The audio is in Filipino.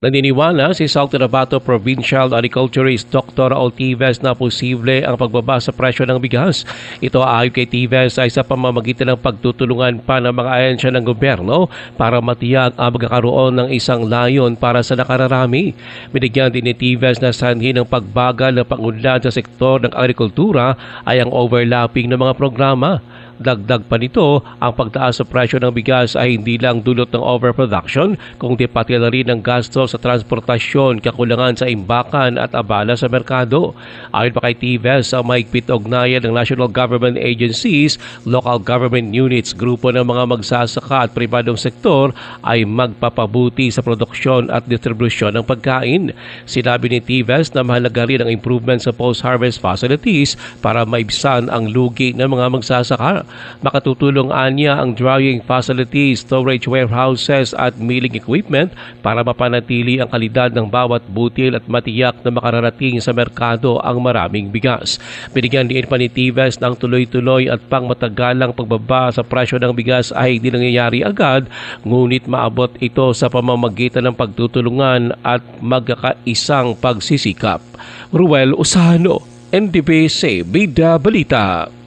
Naniniwala si South Cotabato Provincial Agriculturist Dr. Raul Tives na posible ang pagbaba sa presyo ng bigas. Ito ayon kay Tives ay sa pamamagitan ng pagtutulungan pa ng mga ahensya ng gobyerno para matiyak ang magkakaroon ng isang layon para sa nakararami. Binigyan din ni Tives na sanhi ng pagbagal ng pangunlad sa sektor ng agrikultura ay ang overlapping ng mga programa. Dagdag pa nito, ang pagtaas sa presyo ng bigas ay hindi lang dulot ng overproduction, kundi pati na rin ng gasto sa transportasyon, kakulangan sa imbakan at abala sa merkado. Ayon pa kay Tives, ang mahigpit ugnayan ng national government agencies, local government units, grupo ng mga magsasaka at pribadong sektor ay magpapabuti sa produksyon at distribusyon ng pagkain. Sinabi ni Tives na mahalaga rin ang improvement sa post-harvest facilities para maibsan ang lugi ng mga magsasaka. Makatutulong anya ang drying facilities, storage warehouses at milling equipment para mapanatili ang kalidad ng bawat butil at matiyak na makararating sa merkado ang maraming bigas. Binigyan din pa ni Tives ng tuloy-tuloy at pangmatagalang pagbaba sa presyo ng bigas ay hindi nangyayari agad, ngunit maabot ito sa pamamagitan ng pagtutulungan at magkakaisang pagsisikap. Ruel Usano, NDBC Bida Balita.